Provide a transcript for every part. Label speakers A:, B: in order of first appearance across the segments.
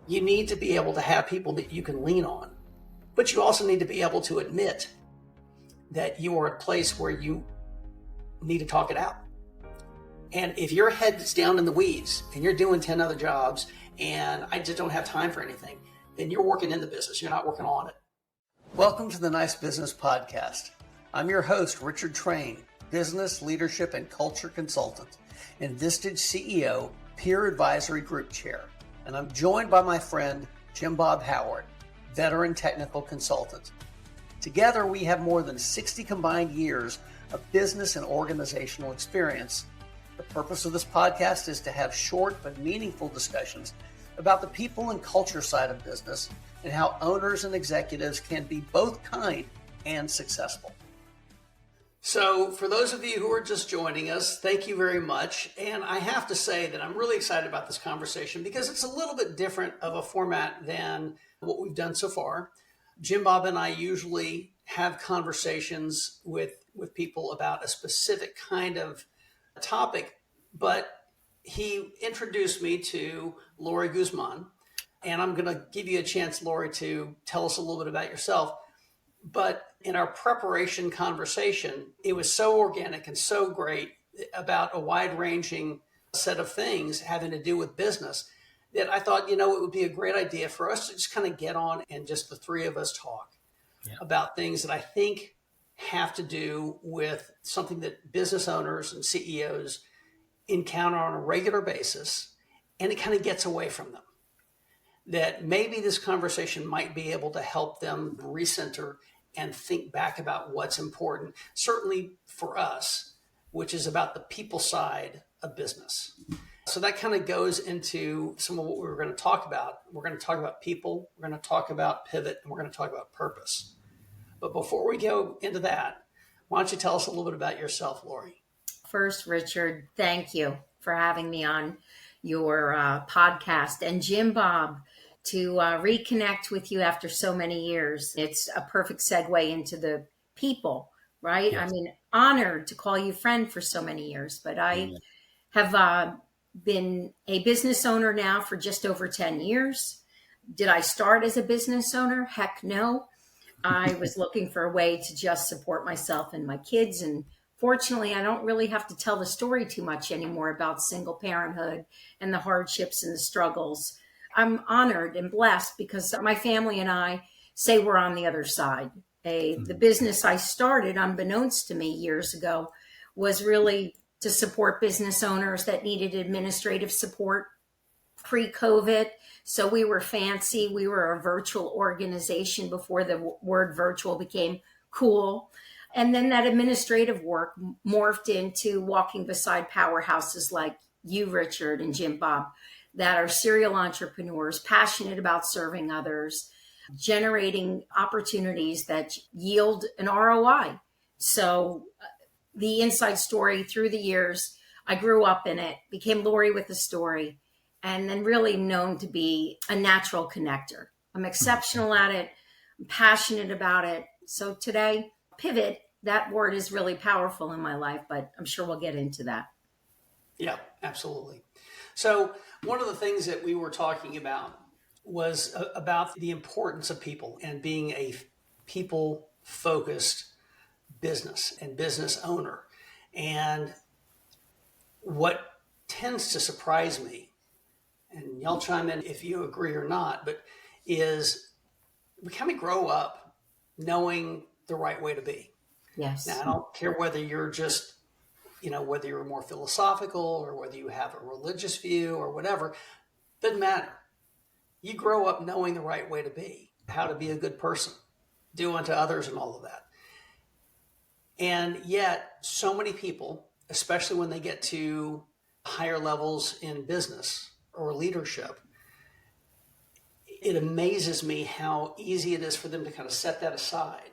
A: you need to be able to have people that you can lean on, but you also need to be able to admit that you are at a place where you need to talk it out. And if your head is down in the weeds and you're doing 10 other jobs and I just don't have time for anything, then you're working in the business. You're not working on it. Welcome to the Nice Business Podcast. I'm your host, Richard Train, business, leadership, and culture consultant and Vistage CEO, Peer Advisory Group Chair. And I'm joined by my friend, Jim Bob Howard, veteran technical consultant. Together, we have more than 60 combined years of business and organizational experience. The purpose of this podcast is to have short but meaningful discussions about the people and culture side of business and how owners and executives can be both kind and successful. So for those of you who are just joining us, thank you very much. And I have to say that I'm really excited about this conversation because it's a little bit different of a format than what we've done so far. Jim Bob and I usually have conversations with people about a specific kind of topic, but he introduced me to Laurie Guzman, and I'm going to give you a chance, Laurie, to tell us a little bit about yourself. But in our preparation conversation, it was so organic and so great about a wide-ranging set of things having to do with business that I thought, it would be a great idea for us to just kind of get on and just the three of us talk about things that I think have to do with something that business owners and CEOs encounter on a regular basis, and it kind of gets away from them. That maybe this conversation might be able to help them recenter and think back about what's important, certainly for us, which is about the people side of business. So that kind of goes into some of what we were going to talk about. We're going to talk about people, we're going to talk about pivot, and we're going to talk about purpose. But before we go into that, why don't you tell us a little bit about yourself, Laurie?
B: First, Richard, thank you for having me on your podcast. And Jim Bob, to reconnect with you after so many years. It's a perfect segue into the people, right? Yes. I mean, honored to call you friend for so many years, but I have been a business owner now for just over 10 years. Did I start as a business owner? Heck no. I was looking for a way to just support myself and my kids. And fortunately, I don't really have to tell the story too much anymore about single parenthood and the hardships and the struggles. I'm honored and blessed because my family and I say we're on the other side. The business I started, unbeknownst to me years ago, was really to support business owners that needed administrative support pre-COVID. So we were fancy. We were a virtual organization before the word virtual became cool. And then that administrative work morphed into walking beside powerhouses like you, Richard, and Jim Bob, that are serial entrepreneurs, passionate about serving others, generating opportunities that yield an ROI. So the inside story through the years, I grew up in it, became Laurie with a story, and then really known to be a natural connector. I'm exceptional at it. I'm passionate about it. So today, pivot, that word is really powerful in my life, but I'm sure we'll get into that.
A: Yeah, absolutely. So one of the things that we were talking about was about the importance of people and being a people-focused business and business owner. And what tends to surprise me, and y'all chime in if you agree or not, but is we kind of grow up knowing the right way to be.
B: Yes.
A: Now, I don't care whether you're just whether you're more philosophical or whether you have a religious view or whatever, doesn't matter. You grow up knowing the right way to be, how to be a good person, do unto others and all of that. And yet so many people, especially when they get to higher levels in business or leadership, it amazes me how easy it is for them to kind of set that aside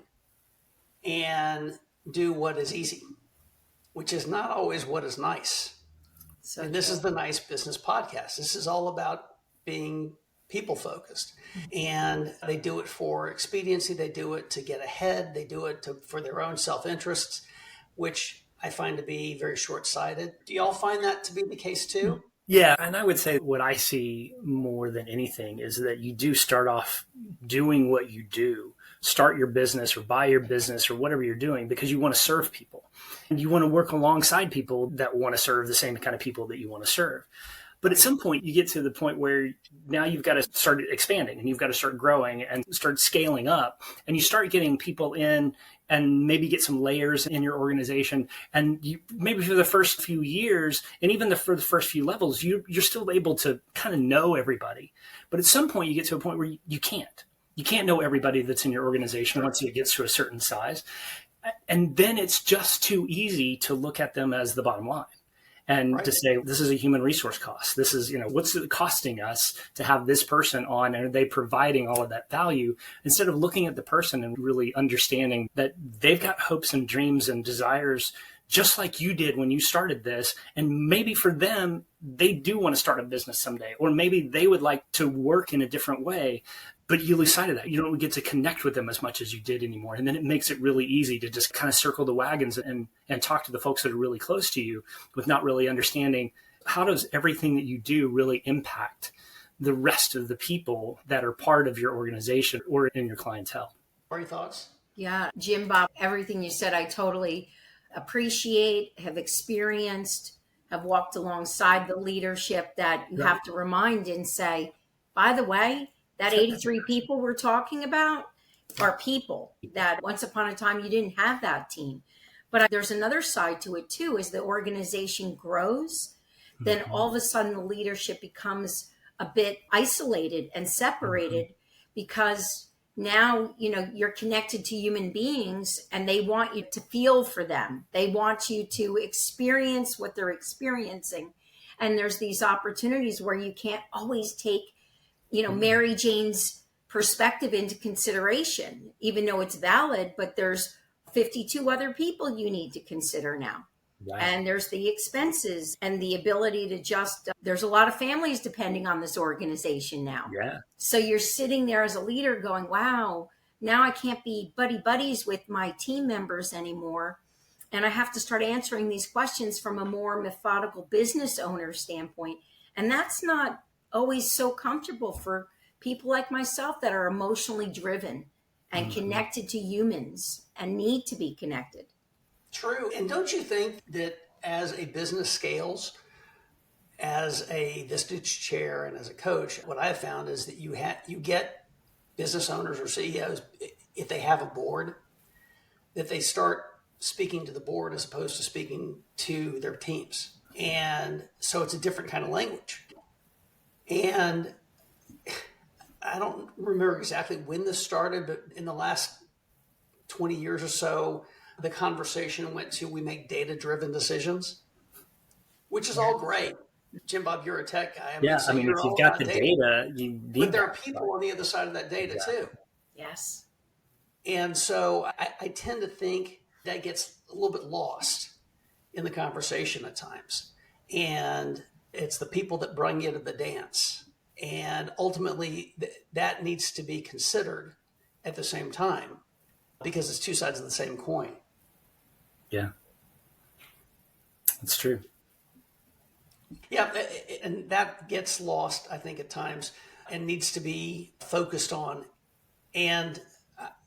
A: and do what is easy, which is not always what is nice. So and this is the Nice Business Podcast. This is all about being people focused. And they do it for expediency. They do it to get ahead. They do it for their own self-interests, which I find to be very short-sighted. Do y'all find that to be the case too?
C: Yeah, and I would say what I see more than anything is that you do start off doing what you do, start your business or buy your business or whatever you're doing because you want to serve people. And you want to work alongside people that want to serve the same kind of people that you want to serve. But at some point, you get to the point where now you've got to start expanding and you've got to start growing and start scaling up. And you start getting people in and maybe get some layers in your organization. And you, maybe for the first few years and even for the first few levels, you're still able to kind of know everybody. But at some point, you get to a point where you can't. You can't know everybody that's in your organization once it gets to a certain size. And then it's just too easy to look at them as the bottom line and to say, this is a human resource cost. This is, what's it costing us to have this person on? And are they providing all of that value instead of looking at the person and really understanding that they've got hopes and dreams and desires just like you did when you started this. And maybe for them, they do want to start a business someday, or maybe they would like to work in a different way. But you lose sight of that. You don't get to connect with them as much as you did anymore. And then it makes it really easy to just kind of circle the wagons and talk to the folks that are really close to you with not really understanding how does everything that you do really impact the rest of the people that are part of your organization or in your clientele.
A: What are your thoughts?
B: Yeah, Jim Bob, everything you said, I totally appreciate, have experienced, have walked alongside the leadership that you have to remind and say, by the way, that 83 people we're talking about are people that once upon a time you didn't have that team. But there's another side to it too, as the organization grows, then all of a sudden the leadership becomes a bit isolated and separated because now, you're connected to human beings and they want you to feel for them. They want you to experience what they're experiencing. And there's these opportunities where you can't always take Mary Jane's perspective into consideration, even though it's valid, but there's 52 other people you need to consider now. Right. And there's the expenses and the ability to there's a lot of families depending on this organization now.
C: Yeah.
B: So you're sitting there as a leader going, wow, now I can't be buddies with my team members anymore. And I have to start answering these questions from a more methodical business owner standpoint. And that's not always so comfortable for people like myself that are emotionally driven and connected to humans and need to be connected.
A: True. And don't you think that as a business scales, as a Vistage chair and as a coach, what I've found is that you get business owners or CEOs, if they have a board, that they start speaking to the board as opposed to speaking to their teams. And so it's a different kind of language. And I don't remember exactly when this started, but in the last 20 years or so, the conversation went to, we make data-driven decisions, which is all great. Jim Bob, you're a tech guy.
C: I mean, if you've got the data, you need
A: but there are people on the other side of that data too.
B: Yes.
A: And so I tend to think that gets a little bit lost in the conversation at times. And it's the people that bring you to the dance. And ultimately, that needs to be considered at the same time because it's two sides of the same coin.
C: Yeah, that's true.
A: Yeah, and that gets lost, I think, at times and needs to be focused on. And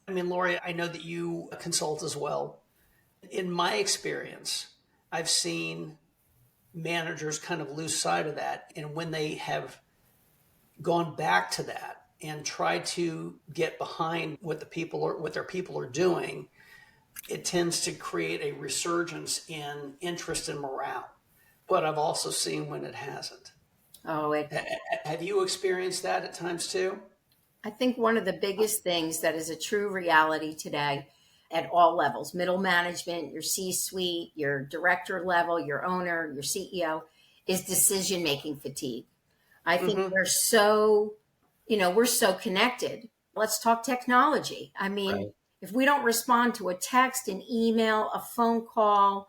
A: I mean, Laurie, I know that you consult as well. In my experience, I've seen managers kind of lose sight of that. And when they have gone back to that and tried to get behind what their people are doing, it tends to create a resurgence in interest and morale. But I've also seen when it hasn't. Have you experienced that at times too?
B: I think one of the biggest things that is a true reality today at all levels, middle management, your C-suite, your director level, your owner, your CEO, is decision-making fatigue. I think we're so connected. Let's talk technology. I mean, if we don't respond to a text, an email, a phone call,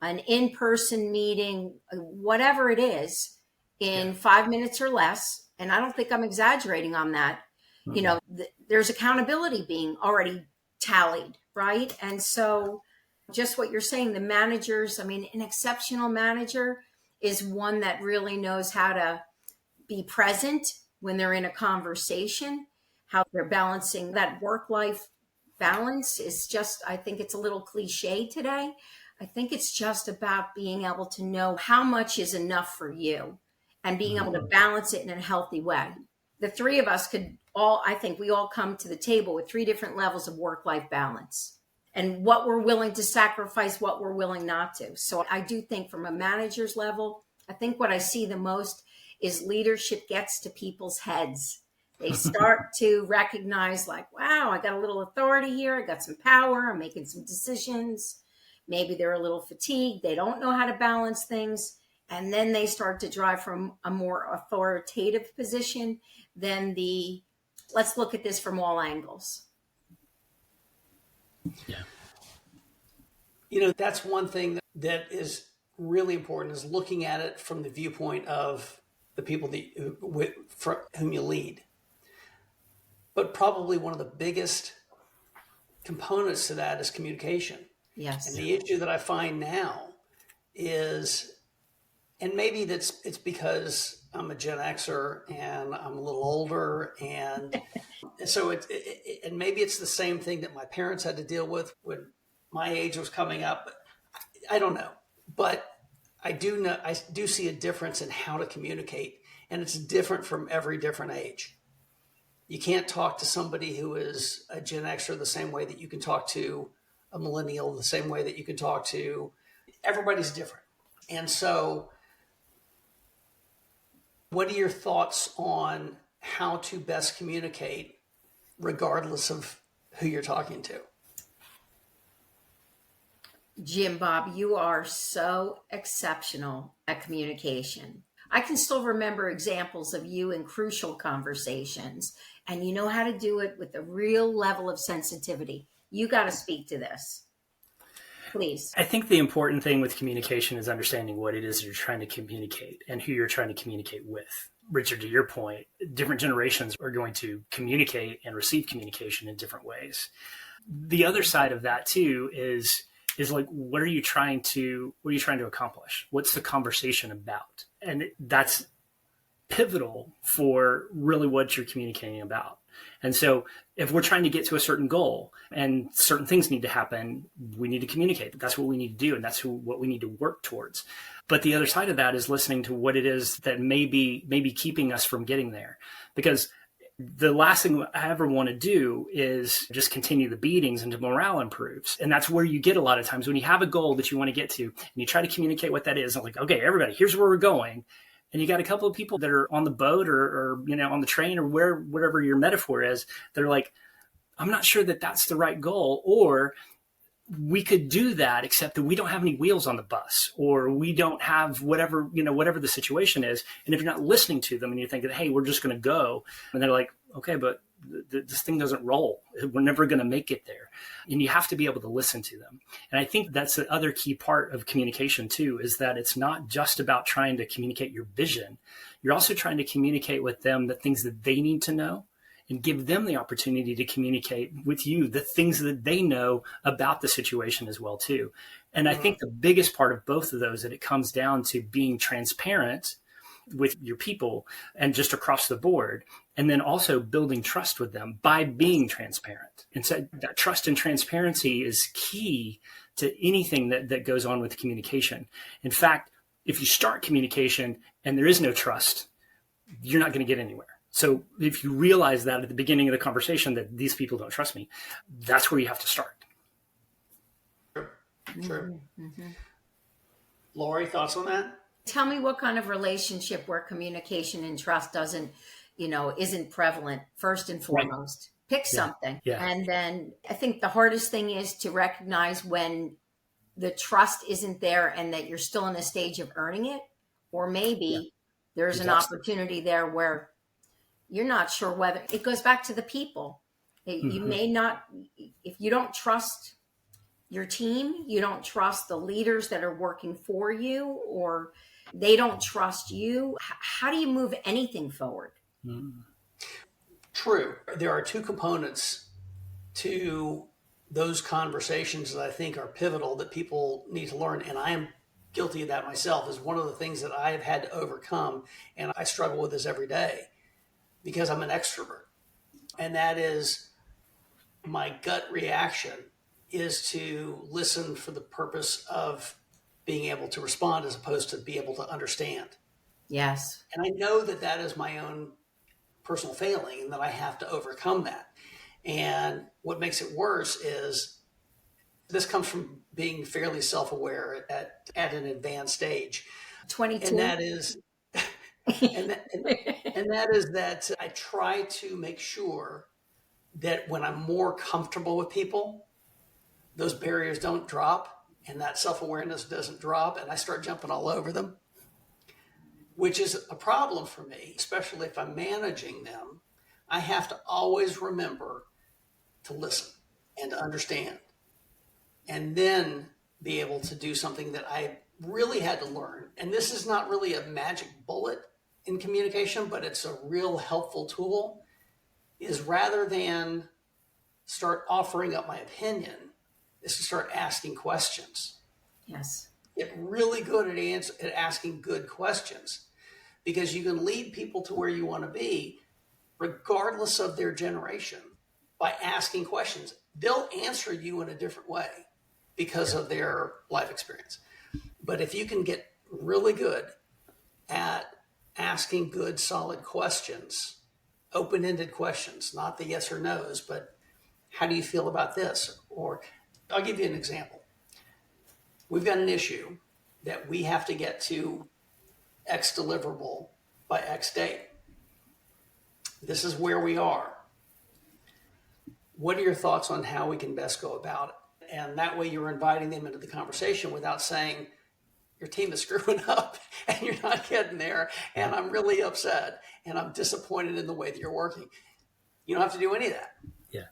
B: an in-person meeting, whatever it is, in 5 minutes or less, and I don't think I'm exaggerating on that, there's accountability being already tallied, right? And so just what you're saying, the managers, I mean, an exceptional manager is one that really knows how to be present when they're in a conversation, how they're balancing that work-life balance is just, I think it's a little cliche today. I think it's just about being able to know how much is enough for you and being able to balance it in a healthy way. The three of us could all, I think we all come to the table with three different levels of work-life balance and what we're willing to sacrifice, what we're willing not to. So I do think from a manager's level, I think what I see the most is leadership gets to people's heads. They start to recognize like, wow, I got a little authority here. I got some power. I'm making some decisions. Maybe they're a little fatigued. They don't know how to balance things. And then they start to drive from a more authoritative position than the, let's look at this from all angles.
C: Yeah.
A: You know, that's one thing that is really important, is looking at it from the viewpoint of the people for whom you lead. But probably one of the biggest components to that is communication.
B: Yes.
A: And the issue that I find now is, and maybe it's because I'm a Gen Xer and I'm a little older, and so and maybe it's the same thing that my parents had to deal with when my age was coming up. I don't know, but I do see a difference in how to communicate, and it's different from every different age. You can't talk to somebody who is a Gen Xer the same way that you can talk to a millennial, the same way that you can talk to, everybody's different. And so what are your thoughts on how to best communicate regardless of who you're talking to?
B: Jim Bob, you are so exceptional at communication. I can still remember examples of you in crucial conversations, and you know how to do it with a real level of sensitivity. You got to speak to this, please.
C: I think the important thing with communication is understanding what it is you're trying to communicate and who you're trying to communicate with. Richard, to your point, different generations are going to communicate and receive communication in different ways. The other side of that too is like, what are you trying to accomplish? What's the conversation about? And that's pivotal for really what you're communicating about. And so if we're trying to get to a certain goal and certain things need to happen, we need to communicate. That's what we need to do. And that's what we need to work towards. But the other side of that is listening to what it is that may be keeping us from getting there. Because the last thing I ever want to do is just continue the beatings until morale improves. And that's where you get a lot of times when you have a goal that you want to get to and you try to communicate what that is. I'm like, okay, everybody, here's where we're going. And you got a couple of people that are on the boat or on the train or whatever your metaphor is. They're like, I'm not sure that that's the right goal. Or we could do that, except that we don't have any wheels on the bus, or we don't have whatever the situation is. And if you're not listening to them and you're thinking, hey, we're just going to go. And they're like, okay, but this thing doesn't roll. We're never going to make it there. And you have to be able to listen to them. And I think that's the other key part of communication too, is that it's not just about trying to communicate your vision. You're also trying to communicate with them the things that they need to know and give them the opportunity to communicate with you the things that they know about the situation as well too. And I think the biggest part of both of those, that it comes down to being transparent with your people and just across the board, and then also building trust with them by being transparent. And so that trust and transparency is key to anything that goes on with communication. In fact, if you start communication and there is no trust, you're not going to get anywhere. So if you realize that at the beginning of the conversation that these people don't trust me, that's where you have to start.
A: Sure. Mm-hmm. Laurie, thoughts on that?
B: Tell me what kind of relationship where communication and trust isn't prevalent first and foremost. Right. Pick something. Yeah. And then I think the hardest thing is to recognize when the trust isn't there and that you're still in a stage of earning it, or maybe there's an opportunity there where you're not sure whether it goes back to the people. You may not, if you don't trust your team, you don't trust the leaders that are working for you, or they don't trust you. How do you move anything forward?
A: True. There are two components to those conversations that I think are pivotal that people need to learn. And I am guilty of that myself, is one of the things that I have had to overcome, and I struggle with this every day because I'm an extrovert. And that is, my gut reaction is to listen for the purpose of being able to respond as opposed to be able to understand.
B: Yes.
A: And I know that that is my own personal failing and that I have to overcome that. And what makes it worse is this comes from being fairly self-aware at an advanced stage.
B: 22.
A: And that is, and that is that I try to make sure that when I'm more comfortable with people, those barriers don't drop and that self-awareness doesn't drop and I start jumping all over them, which is a problem for me, especially if I'm managing them. I have to always remember to listen and to understand, and then be able to do something that I really had to learn. And this is not really a magic bullet in communication, but it's a real helpful tool, is rather than start offering up my opinion, is to start asking questions.
B: Yes.
A: Get really good at asking good questions, because you can lead people to where you want to be, regardless of their generation, by asking questions. They'll answer you in a different way because of their life experience. But if you can get really good at asking good, solid questions, open-ended questions, not the yes or no's, but how do you feel about this? Or I'll give you an example. We've got an issue that we have to get to X deliverable by X date. This is where we are. What are your thoughts on how we can best go about it? And that way you're inviting them into the conversation without saying, your team is screwing up and you're not getting there. And I'm really upset and I'm disappointed in the way that you're working. You don't have to do any of that.
C: Yeah.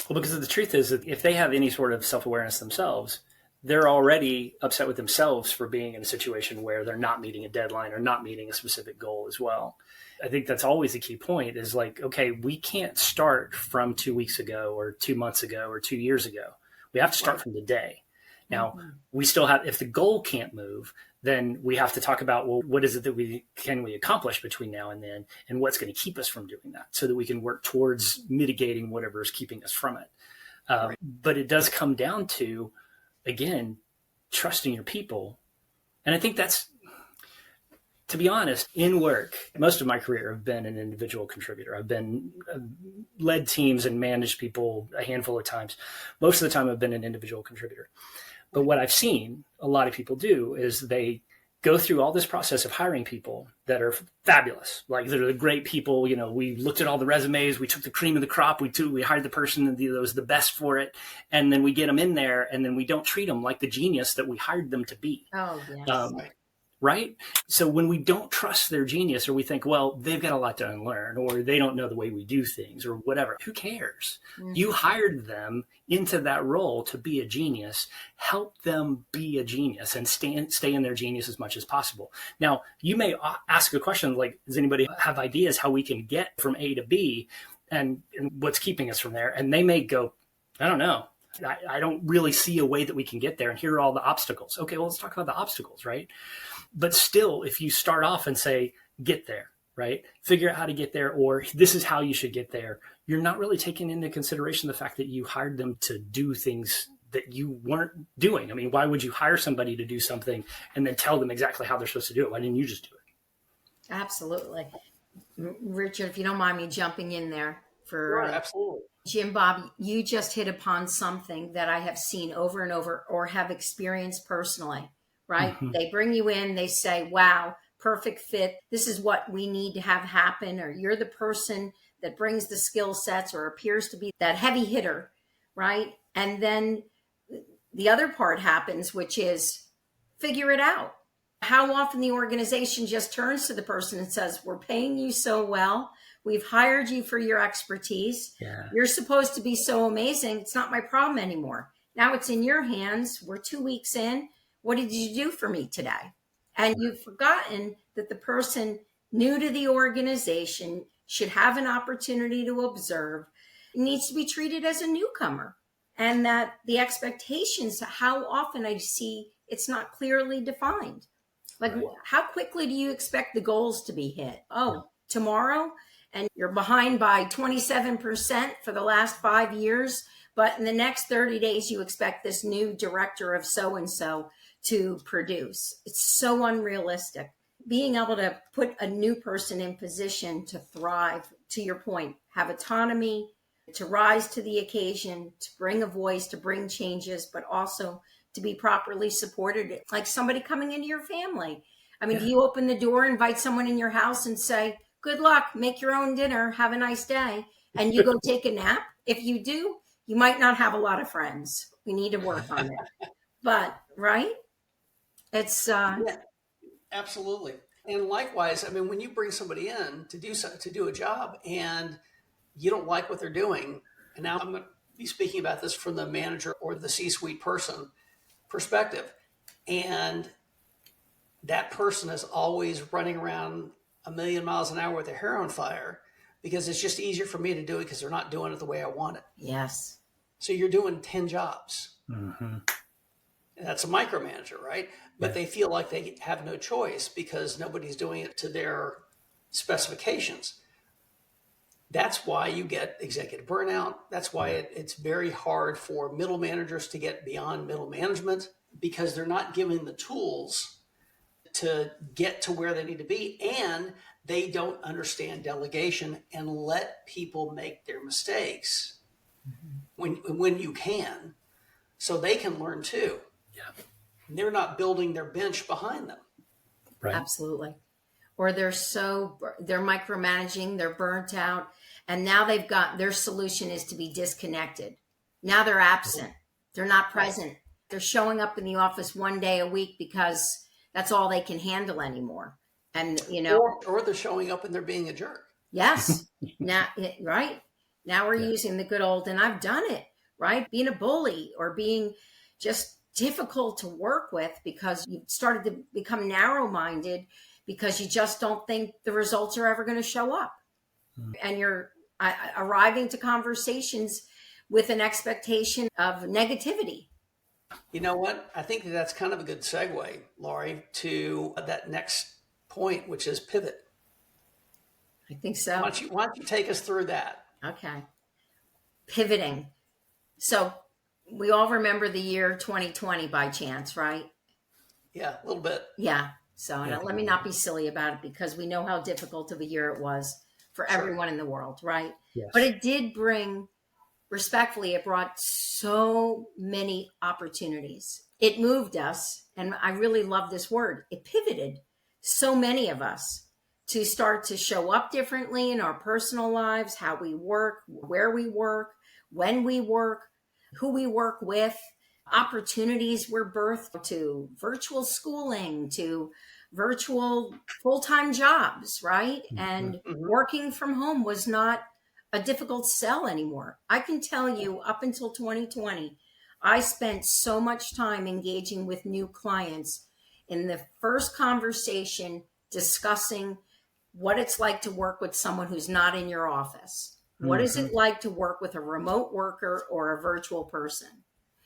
C: Well, because the truth is that if they have any sort of self-awareness themselves, they're already upset with themselves for being in a situation where they're not meeting a deadline or not meeting a specific goal as well. I think that's always the key point, is like, okay, we can't start from 2 weeks ago or 2 months ago or 2 years ago. We have to start from today. Now, we still have, if the goal can't move, then we have to talk about, well, what is it that we accomplish between now and then, and what's going to keep us from doing that, so that we can work towards mitigating whatever is keeping us from it. But it does come down to, again, trusting your people. And I think that's, to be honest, in work, most of my career, I've been an individual contributor. I've led teams and managed people a handful of times. Most of the time I've been an individual contributor. But what I've seen a lot of people do is they go through all this process of hiring people that are fabulous. Like, they're the great people. You know, we looked at all the resumes, we took the cream of the crop, we hired the person that was the best for it. And then we get them in there, and then we don't treat them like the genius that we hired them to be.
B: Oh, yes.
C: Right? So when we don't trust their genius, or we think, well, they've got a lot to unlearn, or they don't know the way we do things, or whatever, who cares? Mm-hmm. You hired them into that role to be a genius. Help them be a genius and stay in their genius as much as possible. Now, you may ask a question like, does anybody have ideas how we can get from A to B, and what's keeping us from there? And they may go, I don't know. I don't really see a way that we can get there. And here are all the obstacles. Okay, well, let's talk about the obstacles, right? But still, if you start off and say, get there, right? Figure out how to get there, or this is how you should get there. You're not really taking into consideration the fact that you hired them to do things that you weren't doing. I mean, why would you hire somebody to do something and then tell them exactly how they're supposed to do it? Why didn't you just do it?
B: Absolutely. Richard, if you don't mind me jumping in there for...
A: Sure, absolutely.
B: Jim Bob, you just hit upon something that I have seen over and over, or have experienced personally, right? Mm-hmm. They bring you in, they say, wow, perfect fit. This is what we need to have happen. Or you're the person that brings the skill sets or appears to be that heavy hitter, right? And then the other part happens, which is figure it out. How often the organization just turns to the person and says, we're paying you so well. We've hired you for your expertise. Yeah. You're supposed to be so amazing. It's not my problem anymore. Now it's in your hands. We're 2 weeks in. What did you do for me today? And you've forgotten that the person new to the organization should have an opportunity to observe. It needs to be treated as a newcomer. And that the expectations, how often I see it's not clearly defined. Like,
C: Right.
B: how quickly do you expect the goals to be hit? Oh, tomorrow? And you're behind by 27% for the last 5 years. But in the next 30 days, you expect this new director of so-and-so to produce. It's so unrealistic. Being able to put a new person in position to thrive, to your point, have autonomy, to rise to the occasion, to bring a voice, to bring changes, but also to be properly supported, like somebody coming into your family. I mean, do you open the door, invite someone in your house and say, good luck, make your own dinner, have a nice day, and you go take a nap? If you do, you might not have a lot of friends. We need to work on it. But, right? It's
A: Yeah, absolutely. And likewise, I mean, when you bring somebody in to do a job and you don't like what they're doing, and now I'm going to be speaking about this from the manager or the C-suite person perspective, and that person is always running around a million miles an hour with their hair on fire because it's just easier for me to do it because they're not doing it the way I want it.
B: yes.
A: So you're doing 10 jobs.
C: Mm-hmm.
A: That's a micromanager, right? But they feel like they have no choice because nobody's doing it to their specifications. That's why you get executive burnout. That's why it's very hard for middle managers to get beyond middle management because they're not given the tools to get to where they need to be, and they don't understand delegation and let people make their mistakes when you can, so they can learn too.
C: Yeah.
A: They're not building their bench behind them.
C: Right.
B: Absolutely. Or they're micromanaging, they're burnt out, and now they've got their solution is to be disconnected. Now they're absent. They're not present. They're showing up in the office one day a week because that's all they can handle anymore. And,
A: or they're showing up and they're being a jerk.
B: Yes. Now, right. Now we're using the good old, and I've done it, right? Being a bully or being just difficult to work with because you've started to become narrow-minded because you just don't think the results are ever going to show up. And you're arriving to conversations with an expectation of negativity.
A: You know what? I think that's kind of a good segue, Laurie, to that next point, which is pivot.
B: I think so.
A: Why don't you take us through that?
B: Okay. Pivoting. So we all remember the year 2020 by chance, right?
A: Yeah, a little bit.
B: Yeah. So let me not be silly about it because we know how difficult of a year it was for everyone in the world, right?
C: Yes.
B: But it did bring, respectfully, it brought so many opportunities. It moved us, and I really love this word, it pivoted so many of us to start to show up differently in our personal lives, how we work, where we work, when we work, who we work with. Opportunities were birthed to virtual schooling, to virtual full-time jobs, right? And working from home was not a difficult sell anymore. I can tell you up until 2020, I spent so much time engaging with new clients in the first conversation discussing what it's like to work with someone who's not in your office. What is it like to work with a remote worker or a virtual person?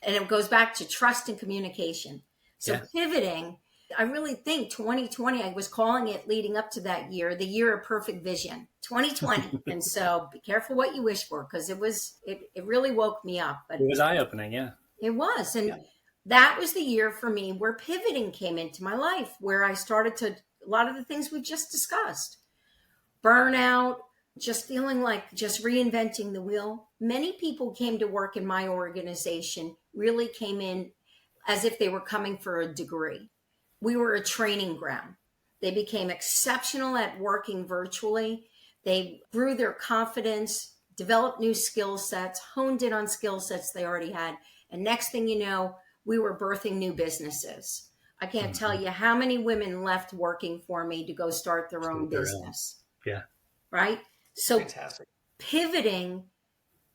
B: And it goes back to trust and communication. So pivoting, I really think 2020, I was calling it leading up to that year, the year of perfect vision, 2020. And so be careful what you wish for, because it really woke me up. But
C: it was eye-opening, yeah.
B: It was. And that was the year for me where pivoting came into my life, where I started to, a lot of the things we just discussed, burnout, just feeling like just reinventing the wheel. Many people came to work in my organization, really came in as if they were coming for a degree. We were a training ground. They became exceptional at working virtually. They grew their confidence, developed new skill sets, honed in on skill sets they already had. And next thing you know, we were birthing new businesses. I can't tell you how many women left working for me to go start their own business.
C: Yeah.
B: Right? So
A: Fantastic.
B: Pivoting,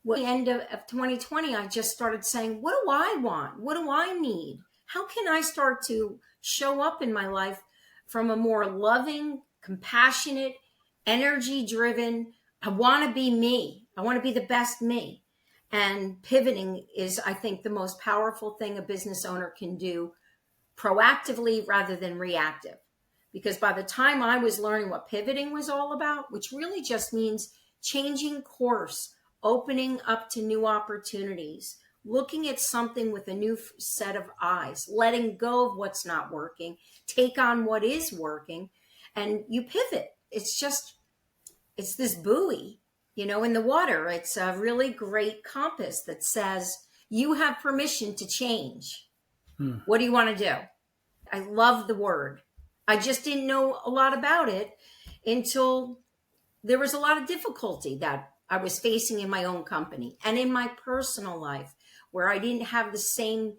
B: at the end of 2020, I just started saying, what do I want? What do I need? How can I start to show up in my life from a more loving, compassionate, energy-driven, I want to be me. I want to be the best me. And pivoting is, I think, the most powerful thing a business owner can do proactively rather than reactive. Because by the time I was learning what pivoting was all about, which really just means changing course, opening up to new opportunities, looking at something with a new set of eyes, letting go of what's not working, take on what is working, and you pivot. It's this buoy, in the water. It's a really great compass that says you have permission to change. What do you want to do? I love the word. I just didn't know a lot about it until there was a lot of difficulty that I was facing in my own company and in my personal life, where I didn't have the same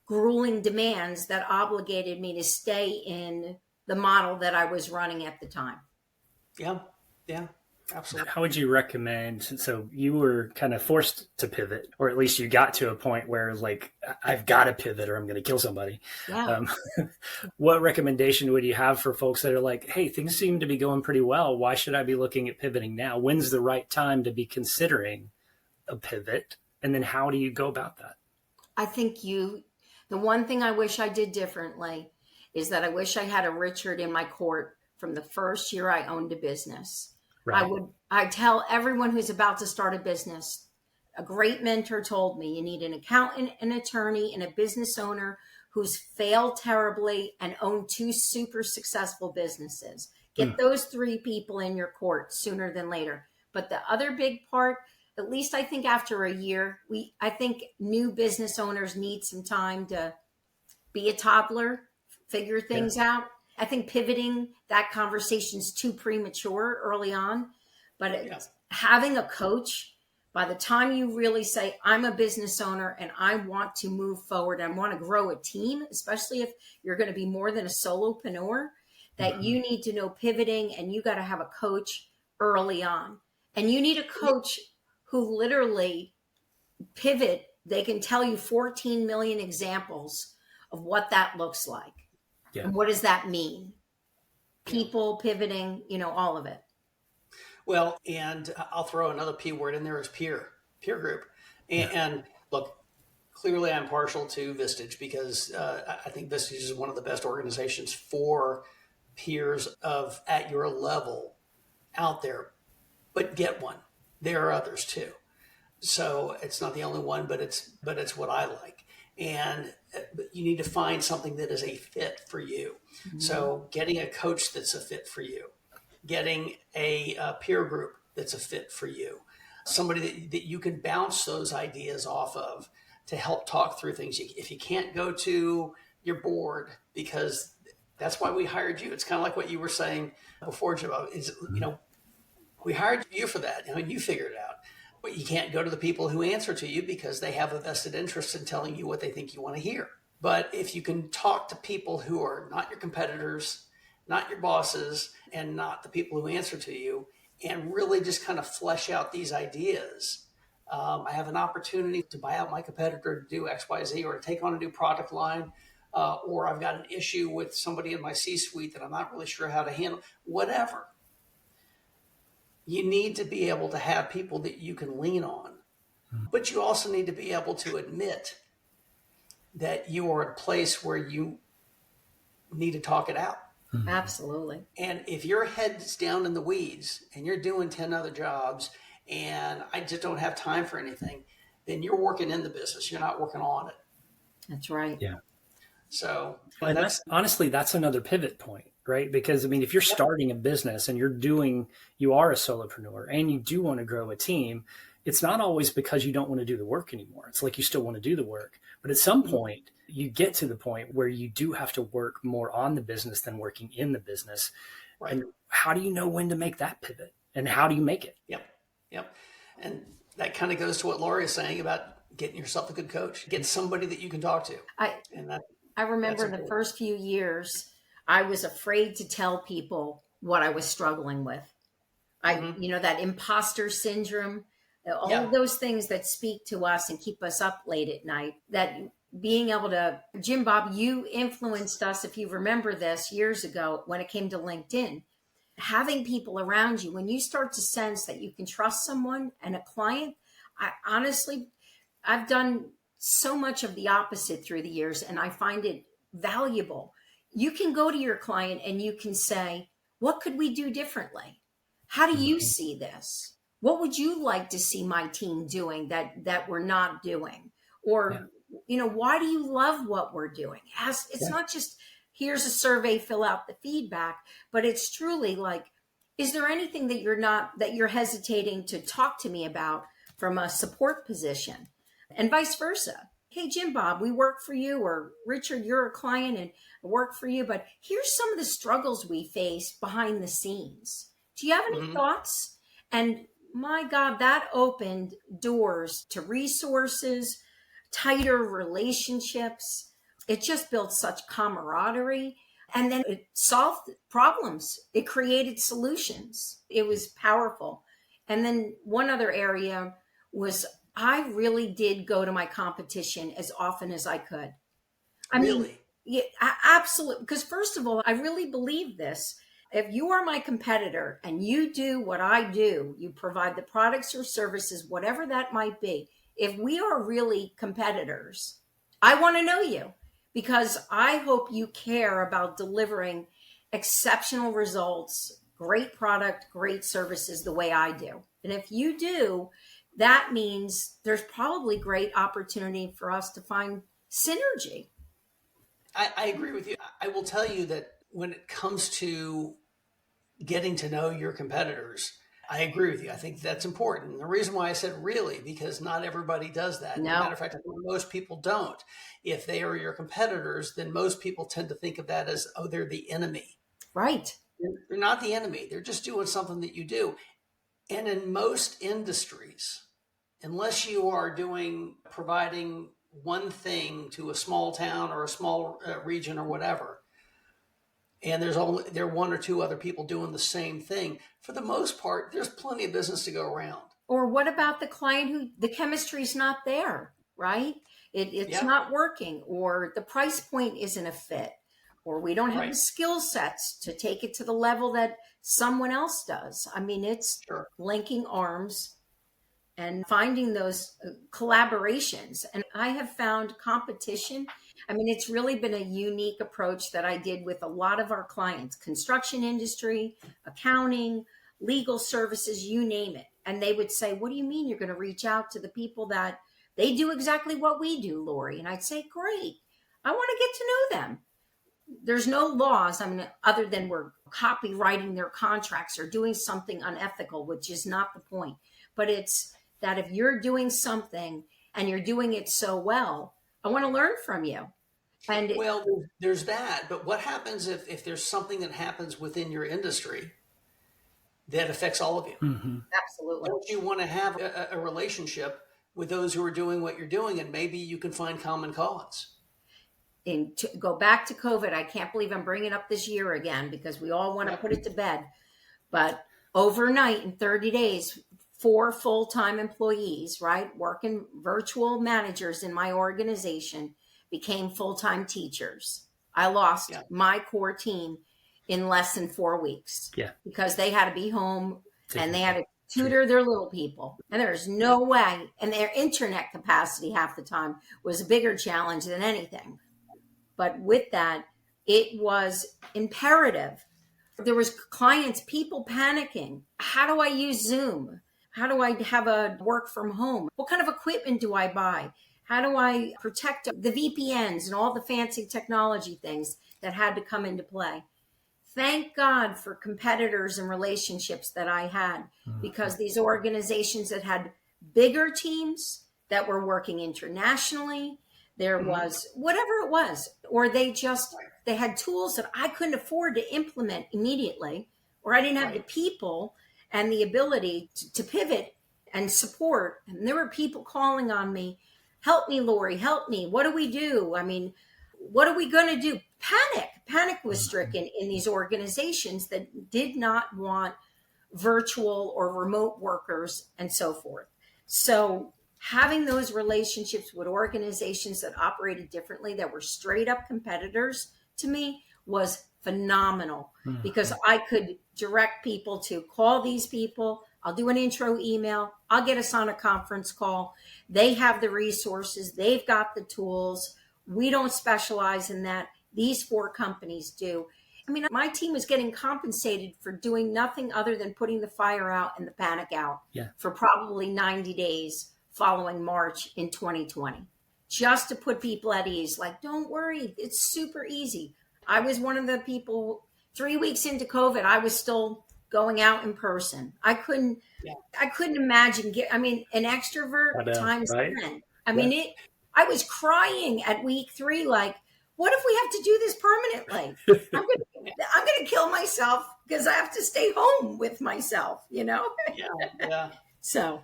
B: grueling demands that obligated me to stay in the model that I was running at the time.
A: Yeah, yeah, absolutely.
C: How would you recommend? So you were kind of forced to pivot, or at least you got to a point where like, I've got to pivot or I'm going to kill somebody.
B: Yeah.
C: What recommendation would you have for folks that are like, hey, things seem to be going pretty well. Why should I be looking at pivoting now? When's the right time to be considering a pivot? And then how do you go about that?
B: I think the one thing I wish I did differently is that I wish I had a Richard in my court from the first year I owned a business.
C: Right.
B: I tell everyone who's about to start a business, a great mentor told me, you need an accountant, an attorney, and a business owner who's failed terribly and owned 2 super successful businesses. Get those 3 people in your court sooner than later. But the other big part, at least I think after a year, I think new business owners need some time to be a toddler, figure things out. I think pivoting that conversation's too premature early on, but having a coach, by the time you really say, I'm a business owner and I want to move forward and want to grow a team, especially if you're going to be more than a solopreneur, that you need to know pivoting, and you got to have a coach early on. And you need a coach who literally pivot. They can tell you 14 million examples of what that looks like. Yeah. And what does that mean? People pivoting, all of it.
A: Well, and I'll throw another P word in there as peer group. And look, clearly I'm partial to Vistage because I think Vistage is one of the best organizations for peers at your level out there. But get one. There are others too. So it's not the only one, but it's what I like. And you need to find something that is a fit for you. Mm-hmm. So getting a coach that's a fit for you, getting a peer group that's a fit for you, somebody that you can bounce those ideas off of to help talk through things. If you can't go to your board, because that's why we hired you. It's kind of like what you were saying before, Jim, is, we hired you for that. You figured it out. But you can't go to the people who answer to you because they have a vested interest in telling you what they think you want to hear. But if you can talk to people who are not your competitors, not your bosses, and not the people who answer to you, and really just kind of flesh out these ideas. I have an opportunity to buy out my competitor to do X, Y, Z, or to take on a new product line, or I've got an issue with somebody in my C-suite that I'm not really sure how to handle, whatever. You need to be able to have people that you can lean on, but you also need to be able to admit that you are at a place where you need to talk it out.
B: Absolutely.
A: And if your head's down in the weeds and you're doing 10 other jobs and I just don't have time for anything, then you're working in the business. You're not working on it.
B: That's right.
C: Yeah.
A: So
C: honestly, that's another pivot point, right? Because if you're starting a business and you are a solopreneur and you do want to grow a team, it's not always because you don't want to do the work anymore. It's like you still want to do the work, but at some point you get to the point where you do have to work more on the business than working in the business. Right. And how do you know when to make that pivot, and how do you make it?
A: Yep. And that kind of goes to what Laurie is saying about getting yourself a good coach. Get somebody that you can talk to.
B: I remember the first few years, I was afraid to tell people what I was struggling with. That imposter syndrome, all of those things that speak to us and keep us up late at night, that being able to, Jim Bob, you influenced us, if you remember this, years ago when it came to LinkedIn. Having people around you, when you start to sense that you can trust someone and a client, I've done so much of the opposite through the years, and I find it valuable. You can go to your client and you can say, what could we do differently? How do you see this? What would you like to see my team doing that we're not doing? Or, why do you love what we're doing? It's not just, here's a survey, fill out the feedback, but it's truly like, is there anything that you're hesitating to talk to me about from a support position? And vice versa. Hey, Jim Bob, we work for you, or Richard, you're a client and I work for you, but here's some of the struggles we face behind the scenes. Do you have any thoughts? And my God, that opened doors to resources, tighter relationships. It just built such camaraderie. And then it solved problems. It created solutions. It was powerful. And then one other area was I really did go to my competition as often as I could. I mean, yeah, absolutely. Because first of all, I really believe this. If you are my competitor and you do what I do, you provide the products or services, whatever that might be. If we are really competitors, I want to know you, because I hope you care about delivering exceptional results, great product, great services the way I do. And if you do, that means there's probably great opportunity for us to find synergy.
A: I agree with you. I will tell you that when it comes to getting to know your competitors, I agree with you. I think that's important. The reason why I said really, because not everybody does that.
B: No.
A: As a matter of fact, I think most people don't. If they are your competitors, then most people tend to think of that as, oh, they're the enemy.
B: Right.
A: They're not the enemy. They're just doing something that you do. And in most industries, unless you are providing one thing to a small town or a small region or whatever, and there are one or two other people doing the same thing, for the most part, there's plenty of business to go around.
B: Or what about the client who the chemistry's not there, right? It's not working, or the price point isn't a fit, or we don't have the skill sets to take it to the level that someone else does. I mean, it's linking arms and finding those collaborations. And I have found competition. I mean, it's really been a unique approach that I did with a lot of our clients, construction industry, accounting, legal services, you name it. And they would say, what do you mean you're going to reach out to the people that they do exactly what we do, Laurie? And I'd say, great. I want to get to know them. There's no laws, I mean, other than we're copywriting their contracts or doing something unethical, which is not the point. But it's that if you're doing something and you're doing it so well, I want to learn from you. And
A: well, there's that. But what happens if there's something that happens within your industry that affects all of you?
C: Mm-hmm.
B: Absolutely.
A: Don't you want to have a relationship with those who are doing what you're doing, and maybe you can find common cause?
B: And to go back to COVID, I can't believe I'm bringing up this year again, because we all want to put it to bed. But overnight, in 30 days, 4 full-time employees, right, working virtual managers in my organization, became full-time teachers. I lost my core team in less than 4 weeks because they had to be home and they had to tutor their little people. And there's no way. And their internet capacity half the time was a bigger challenge than anything. But with that, it was imperative. There was clients, people panicking. How do I use Zoom? How do I have a work from home? What kind of equipment do I buy? How do I protect the VPNs and all the fancy technology things that had to come into play? Thank God for competitors and relationships that I had, because these organizations that had bigger teams that were working internationally, there was whatever it was, or they had tools that I couldn't afford to implement immediately, or I didn't have the people and the ability to pivot and support. And there were people calling on me, help me, Laurie, help me. What do we do? I mean, what are we going to do? Panic was stricken in these organizations that did not want virtual or remote workers and so forth. So having those relationships with organizations that operated differently, that were straight up competitors to me, was phenomenal, because I could direct people to call these people. I'll do an intro email. I'll get us on a conference call. They have the resources. They've got the tools. We don't specialize in that. these 4 companies do. I mean, my team was getting compensated for doing nothing other than putting the fire out and the panic out for probably 90 days following March in 2020, just to put people at ease. Like, don't worry, it's super easy. I was one of the people, 3 weeks into COVID, I was still going out in person. I couldn't imagine an extrovert times 10. I was crying at week 3, like, what if we have to do this permanently? I'm gonna kill myself because I have to stay home with myself,
A: Yeah.
B: So,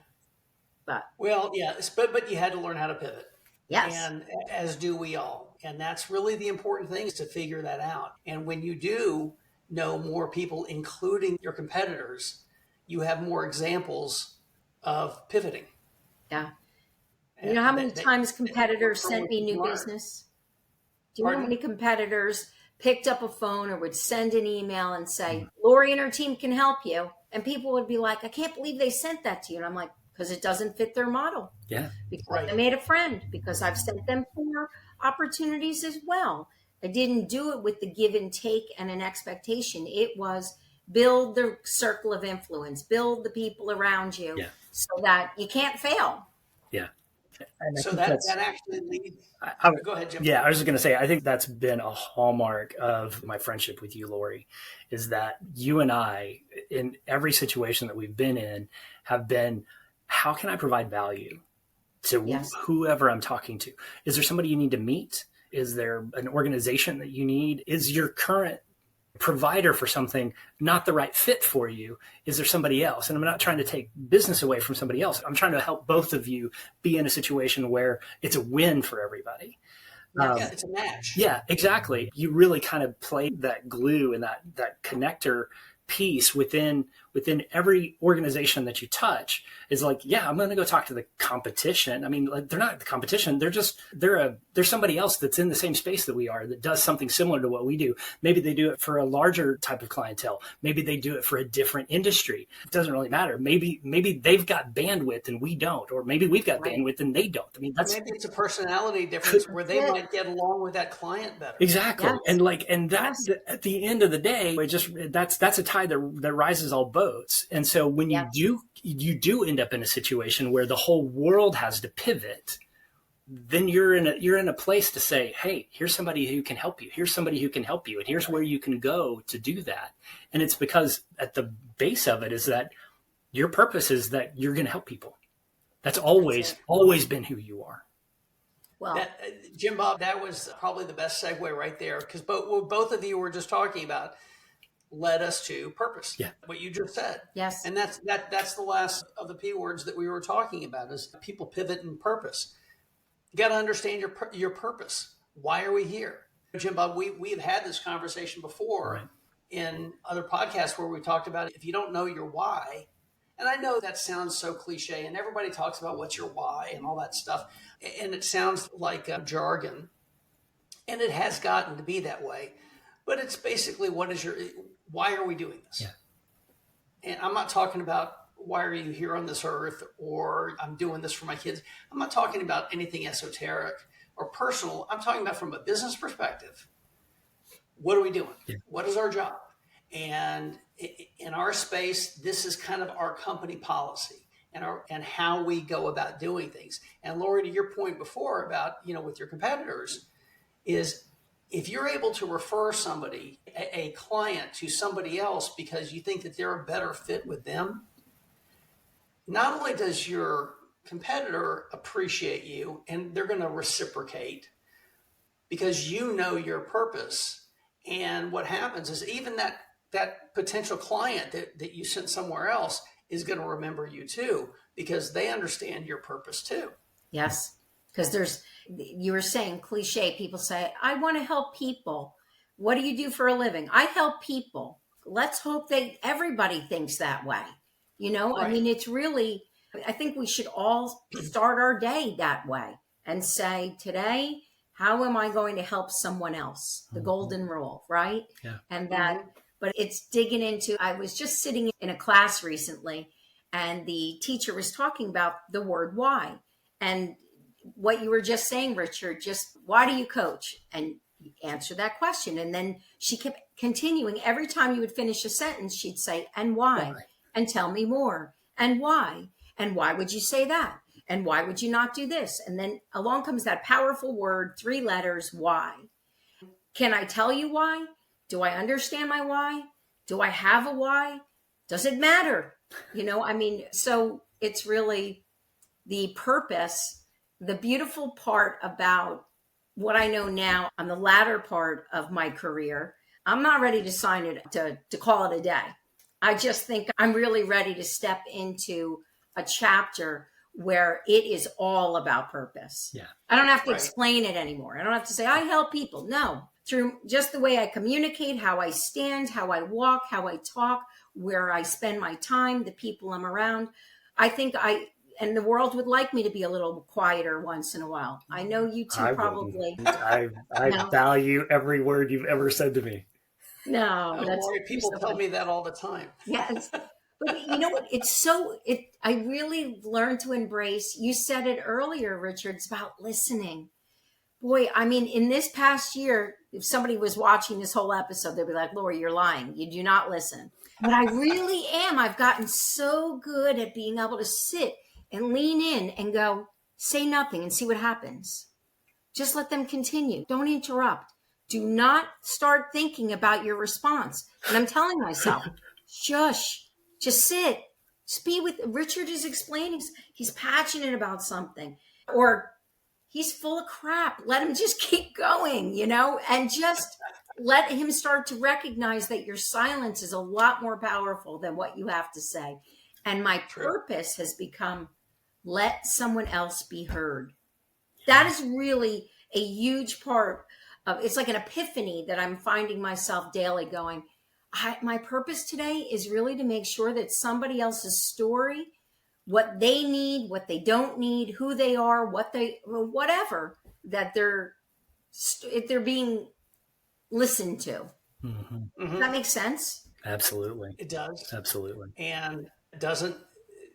B: but
A: you had to learn how to pivot.
B: Yes.
A: And as do we all. And that's really the important thing, is to figure that out. And when you do know more people, including your competitors, you have more examples of pivoting.
B: Yeah. You know how many times competitors sent me new business? Do you know how many competitors picked up a phone or would send an email and say, Laurie and her team can help you? And people would be like, I can't believe they sent that to you. And I'm like, because it doesn't fit their model.
C: Yeah.
B: Because I made a friend, because I've sent them 4 opportunities as well. I didn't do it with the give and take and an expectation. It was build the circle of influence, build the people around you so that you can't fail.
C: Yeah.
A: So that actually leads. Go ahead, Jim.
C: Yeah, I was just going to say, I think that's been a hallmark of my friendship with you, Laurie, is that you and I, in every situation that we've been in, have been, how can I provide value to whoever I'm talking to? Is there somebody you need to meet? Is there an organization that you need? Is your current provider for something not the right fit for you? Is there somebody else? And I'm not trying to take business away from somebody else. I'm trying to help both of you be in a situation where it's a win for everybody.
A: It's a match.
C: Yeah, exactly. You really kind of play that glue and that connector piece within every organization that you touch. Is like, I'm going to go talk to the competition. I mean, like, they're not the competition. They're somebody else that's in the same space that we are, that does something similar to what we do. Maybe they do it for a larger type of clientele. Maybe they do it for a different industry. It doesn't really matter. Maybe they've got bandwidth and we don't, or maybe we've got bandwidth and they don't. I mean, maybe
A: it's a personality difference where they might get along with that client better.
C: Exactly. Yes. And that's at the end of the day, that's a tide that rises all boats. And so when you do end up in a situation where the whole world has to pivot, then you're in a place to say, hey, here's somebody who can help you. Here's somebody who can help you. And here's where you can go to do that. And it's because at the base of it is that your purpose is that you're going to help people. That's always been who you are.
B: Well,
A: Jim Bob, that was probably the best segue right there, because both of you were just talking about led us to purpose.
C: Yeah.
A: What you just said.
B: Yes.
A: And that's the last of the P words that we were talking about, is people pivot in purpose. You got to understand your purpose. Why are we here? Jim Bob, we've had this conversation before in other podcasts where we talked about, if you don't know your why, and I know that sounds so cliche, and everybody talks about what's your why and all that stuff, and it sounds like jargon, and it has gotten to be that way. But it's basically, why are we doing this?
C: Yeah.
A: And I'm not talking about, why are you here on this earth, or I'm doing this for my kids. I'm not talking about anything esoteric or personal. I'm talking about from a business perspective. What are we doing? Yeah. What is our job? And in our space, this is kind of our company policy and how we go about doing things. And Laurie, to your point before about, with your competitors, is if you're able to refer somebody, a client, to somebody else because you think that they're a better fit with them, not only does your competitor appreciate you, and they're going to reciprocate because you know your purpose. And what happens is even that potential client that you sent somewhere else is going to remember you too, because they understand your purpose too.
B: Yes. Because you were saying cliche, people say, I want to help people. What do you do for a living? I help people. Let's hope everybody thinks that way. Right. I mean, it's really, I think we should all start our day that way and say, today, how am I going to help someone else? The golden rule, right?
C: Yeah.
B: And but it's digging into, I was just sitting in a class recently and the teacher was talking about the word why. And what you were just saying, Richard, just why do you coach? And answer that question. And then she kept continuing. Every time you would finish a sentence, she'd say, and why? And tell me more. And why? And why would you say that? And why would you not do this? And then along comes that powerful word, 3 letters, why. Can I tell you why? Do I understand my why? Do I have a why? Does it matter? So it's really the purpose. The beautiful part about what I know now on the latter part of my career, I'm not ready to sign it to call it a day. I just think I'm really ready to step into a chapter where it is all about purpose.
C: Yeah.
B: I don't have to explain it anymore. I don't have to say I help people. No, through just the way I communicate, how I stand, how I walk, how I talk, where I spend my time, the people I'm around. I think and the world would like me to be a little quieter once in a while. I know you two probably.
C: I value every word you've ever said to me.
B: No,
A: Laurie, people tell me that all the time.
B: Yes. But you know what? I really learned to embrace, you said it earlier, Richard, it's about listening. Boy, I mean, in this past year, if somebody was watching this whole episode, they'd be like, Laurie, you're lying. You do not listen. But I really am. I've gotten so good at being able to sit and lean in and go, say nothing and see what happens. Just let them continue. Don't interrupt. Do not start thinking about your response. And I'm telling myself, shush, just sit. Just be with, Richard is explaining, he's passionate about something, or he's full of crap. Let him just keep going, and just let him start to recognize that your silence is a lot more powerful than what you have to say. And my purpose has become, let someone else be heard. That is really a huge part of, it's like an epiphany that I'm finding myself daily going, my purpose today is really to make sure that somebody else's story, what they need, what they don't need, who they are, whatever, that they're being listened to.
C: Mm-hmm.
B: Does that make sense?
C: Absolutely.
A: It does.
C: Absolutely.
A: And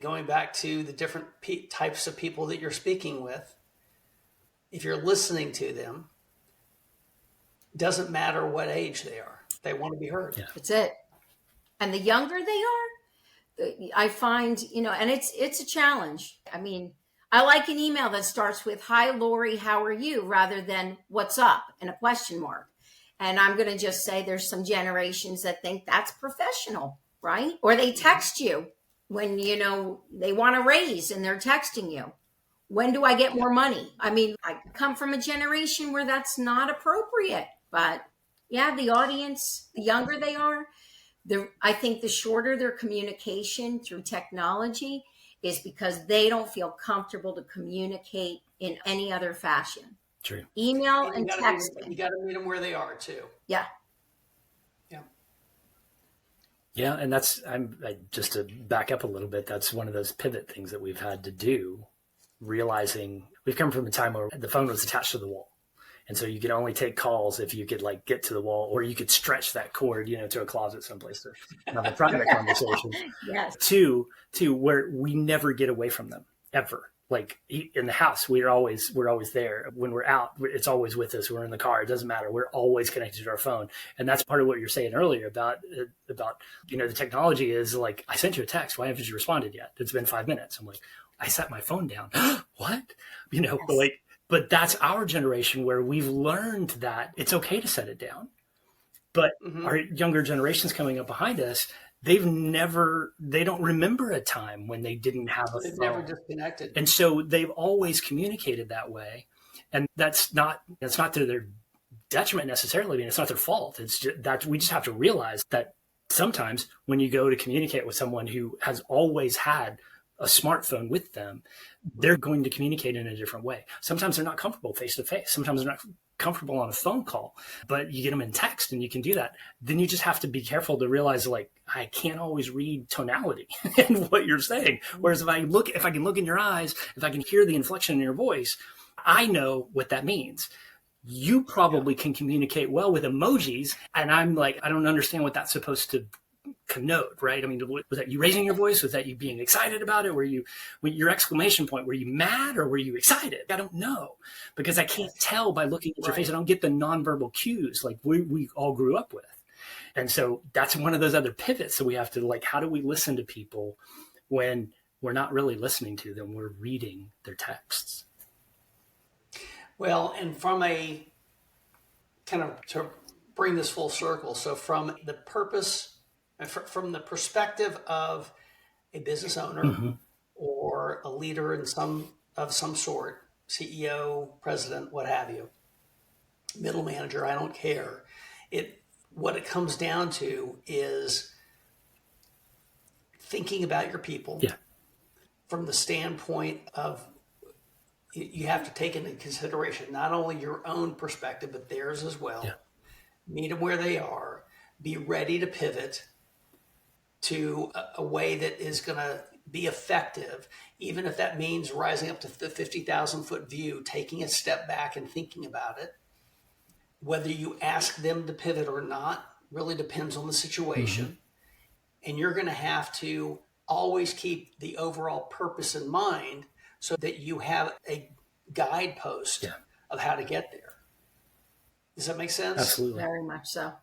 A: going back to the different types of people that you're speaking with, if you're listening to them, doesn't matter what age they are. They want to be heard.
B: Yeah. That's it. And the younger they are, I find, and it's a challenge. I mean, I like an email that starts with, hi, Laurie, how are you? Rather than what's up and a question mark. And I'm going to just say there's some generations that think that's professional, right? Or they text you when, they want a raise and they're texting you. When do I get more money? I mean, I come from a generation where that's not appropriate, but yeah, the audience, the younger they are, I think the shorter their communication through technology is because they don't feel comfortable to communicate in any other fashion.
C: True.
B: Email and texting.
A: You got to meet them where they are too.
B: Yeah.
C: Yeah. And just to back up a little bit, that's one of those pivot things that we've had to do, realizing we've come from a time where the phone was attached to the wall. And so you could only take calls if you could get to the wall, or you could stretch that cord, to a closet someplace to have a private conversation.
B: Yes.
C: To where we never get away from them ever. Like in the house, we're always there. When we're out, it's always with us. We're in the car. It doesn't matter. We're always connected to our phone. And that's part of what you're saying earlier about, the technology is like, I sent you a text. Why haven't you responded yet? It's been 5 minutes. I'm like, I set my phone down. What? Yes. But that's our generation where we've learned that it's okay to set it down. But our younger generations coming up behind us, they don't remember a time when they didn't have a phone.
A: They've never disconnected.
C: And so they've always communicated that way. And that's not to their detriment necessarily. I mean, it's not their fault. It's just that we just have to realize that sometimes when you go to communicate with someone who has always had a smartphone with them, they're going to communicate in a different way. Sometimes they're not comfortable face to face. Sometimes they're not comfortable on a phone call, but you get them in text and you can do that. Then you just have to be careful to realize, I can't always read tonality in what you're saying. Whereas if I can look in your eyes, if I can hear the inflection in your voice, I know what that means. You probably can communicate well with emojis. And I'm like, I don't understand what that's supposed to connote, right? I mean, was that you raising your voice? Was that you being excited about it? Your exclamation point, were you mad or were you excited? I don't know, because I can't tell by looking at your face. I don't get the nonverbal cues like we all grew up with. And so that's one of those other pivots. So we have to, like, how do we listen to people when we're not really listening to them? We're reading their texts.
A: Well, and from a kind of to bring this full circle. So from the from the perspective of a business owner or a leader of some sort, CEO, president, what have you, middle manager, I don't care. What it comes down to is thinking about your people from the standpoint of you have to take into consideration not only your own perspective, but theirs as well. Yeah. Meet them where they are. Be ready to pivot to a way that is going to be effective, even if that means rising up to the 50,000 foot view, taking a step back and thinking about it. Whether you ask them to pivot or not really depends on the situation. And you're going to have to always keep the overall purpose in mind so that you have a guidepost of how to get there. Does that make sense?
C: Absolutely.
B: Very much so.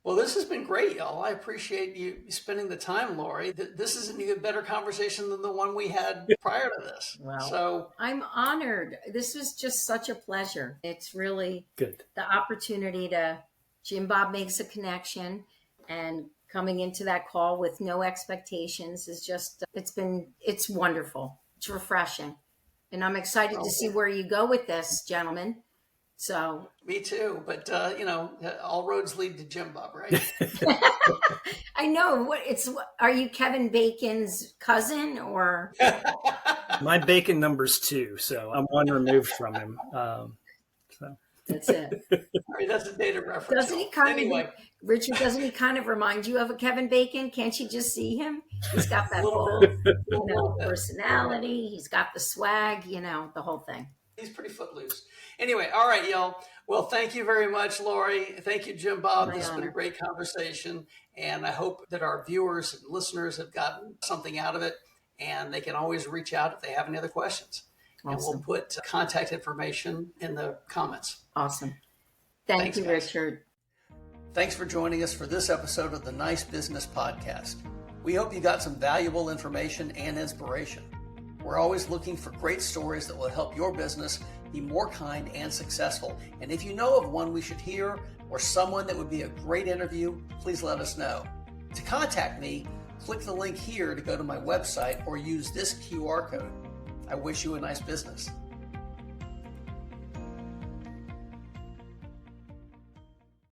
A: Well, this has been great, y'all. I appreciate you spending the time, Laurie. This is an even better conversation than the one we had prior to this.
B: Well,
A: so
B: I'm honored. This was just such a pleasure. It's really
C: good. The
B: opportunity to Jim Bob makes a connection, and coming into that call with no expectations is just, it's wonderful. It's refreshing. And I'm excited to see where you go with this, gentlemen. So
A: me too, but all roads lead to Jim Bob, right?
B: I know. Are you Kevin Bacon's cousin or?
C: My Bacon number's 2, so I'm one removed from him. So
B: that's it.
A: All right, that's a data reference.
B: Richard, doesn't he kind of remind you of a Kevin Bacon? Can't you just see him? He's got that whole personality. He's got the swag, the whole thing.
A: He's pretty footloose. Anyway, all right, y'all. Well, thank you very much, Laurie. Thank you, Jim Bob. This has been a great conversation. And I hope that our viewers and listeners have gotten something out of it. And they can always reach out if they have any other questions. Awesome. And we'll put contact information in the comments.
B: Awesome. Thanks, you, guys. Richard.
A: Thanks for joining us for this episode of the Nice Business Podcast. We hope you got some valuable information and inspiration. We're always looking for great stories that will help your business be more kind and successful. And if you know of one we should hear or someone that would be a great interview, please let us know. To contact me, click the link here to go to my website or use this QR code. I wish you a nice business.